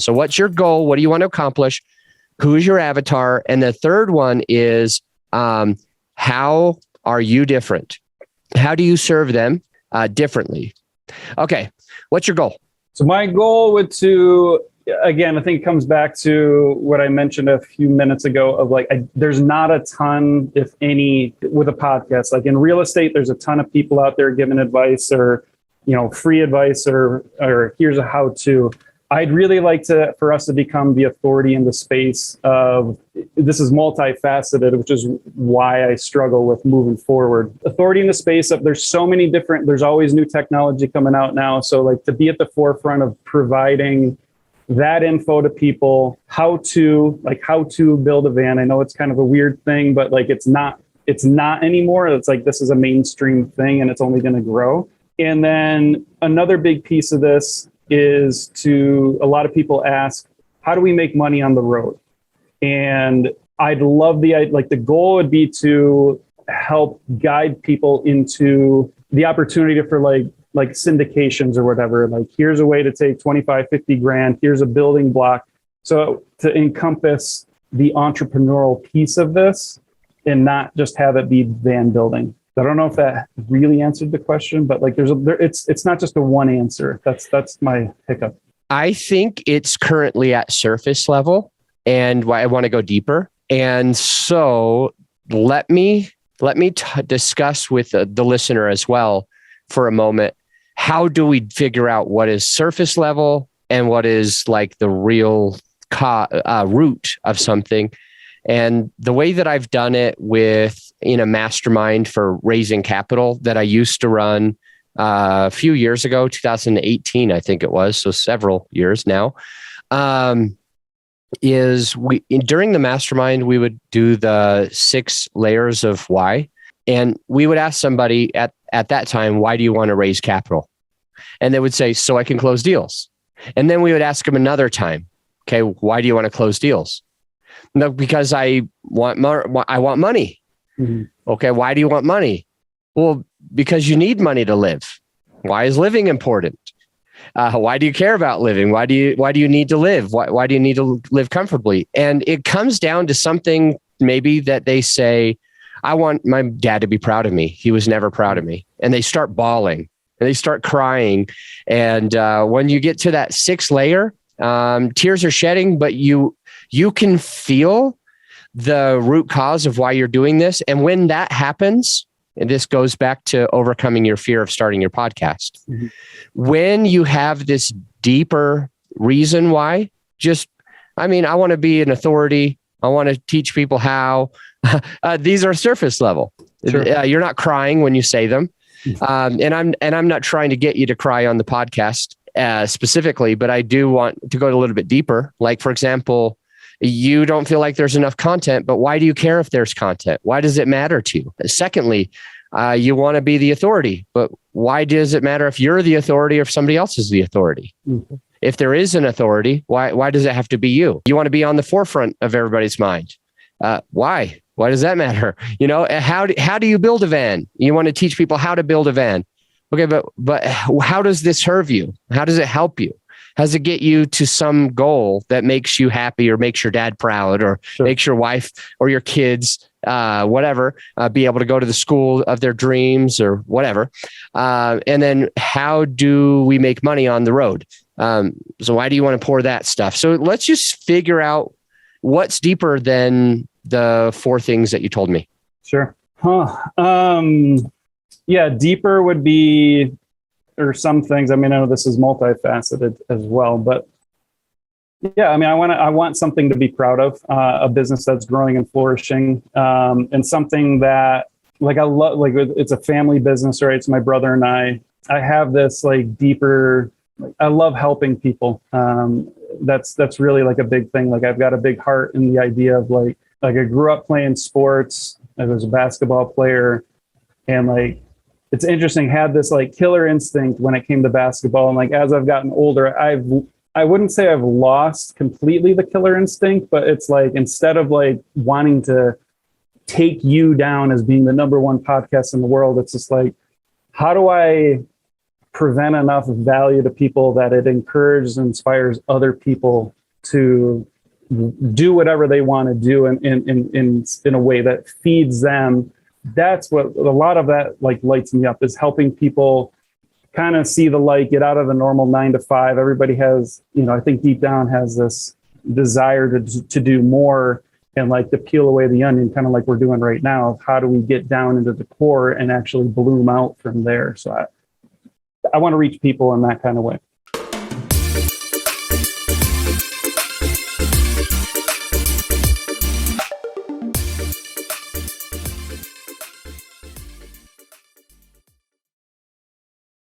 So what's your goal? What do you want to accomplish? Who's your avatar? And the third one is, how are you different? How do you serve them differently? Okay. What's your goal? So my goal would again, I think it comes back to what I mentioned a few minutes ago of like, there's not a ton, if any, with a podcast. Like in real estate, there's a ton of people out there giving advice or, free advice or here's a how-to. I'd really like for us to become the authority in the space of, this is multifaceted, which is why I struggle with moving forward. Authority in the space of, there's always new technology coming out now. So like to be at the forefront of providing that info to people, how to build a van. I know it's kind of a weird thing, but like, it's not anymore. It's like, this is a mainstream thing and it's only going to grow. And then another big piece of this is a lot of people ask, how do we make money on the road? And I'd love the goal would be to help guide people into the opportunity for like syndications or whatever. Like, here's a way to take 25, 50 grand. Here's a building block. So to encompass the entrepreneurial piece of this and not just have it be van building. I don't know if that really answered the question, but like it's not just a one answer. That's my hiccup. I think it's currently at surface level and why I want to go deeper. And so let me discuss with the listener as well for a moment. How do we figure out what is surface level and what is like the real root of something? And the way that I've done it in a mastermind for raising capital that I used to run a few years ago, 2018, I think it was, so several years now, is during the mastermind, we would do the 6 layers of why. And we would ask somebody at that time, why do you want to raise capital? And they would say, so I can close deals. And then we would ask them another time, okay, why do you want to close deals? No, because I want money. Mm-hmm. Okay, why do you want money? Well, because you need money to live. Why is living important? Why do you care about living? Why do you need to live? Why do you need to live comfortably? And it comes down to something maybe that they say, I want my dad to be proud of me. He was never proud of me. And they start bawling and they start crying. And when you get to that 6th layer, tears are shedding, but you can feel the root cause of why you're doing this. And when that happens, and this goes back to overcoming your fear of starting your podcast. Mm-hmm. When you have this deeper reason why, I want to be an authority. I want to teach people how. These are surface level. Sure. You're not crying when you say them. And I'm not trying to get you to cry on the podcast specifically, but I do want to go a little bit deeper. Like, for example, you don't feel like there's enough content, but why do you care if there's content? Why does it matter to you? Secondly, you want to be the authority, but why does it matter if you're the authority or if somebody else is the authority? Mm-hmm. If there is an authority, why does it have to be you? You want to be on the forefront of everybody's mind. Why? Why does that matter? How do you build a van? You want to teach people how to build a van. Okay, but how does this serve you? How does it help you? How does it get you to some goal that makes you happy or makes your dad proud or sure. makes your wife or your kids, whatever, be able to go to the school of their dreams or whatever? And then how do we make money on the road? So why do you want to pour that stuff? So let's just figure out what's deeper than the 4 things that you told me. Sure. Yeah, deeper would be, or some things. I know this is multifaceted as well, but yeah, I want something to be proud of, a business that's growing and flourishing, and something that I love, it's a family business, right? It's my brother and I have this deeper, I love helping people. That's really a big thing. I've got a big heart in the idea of I grew up playing sports. I was a basketball player, and it's interesting, had this killer instinct when it came to basketball. And as I've gotten older, I wouldn't say I've lost completely the killer instinct, but it's instead of wanting to take you down as being the #1 podcast in the world, it's just how do I present enough value to people that it encourages and inspires other people to do whatever they want to do in a way that feeds them. That's what a lot of that like lights me up, is helping people kind of see the light, get out of the normal 9 to 5. Everybody has, I think deep down has this desire to do more, and like to peel away the onion, kind of like we're doing right now. How do we get down into the core and actually bloom out from there? So I want to reach people in that kind of way.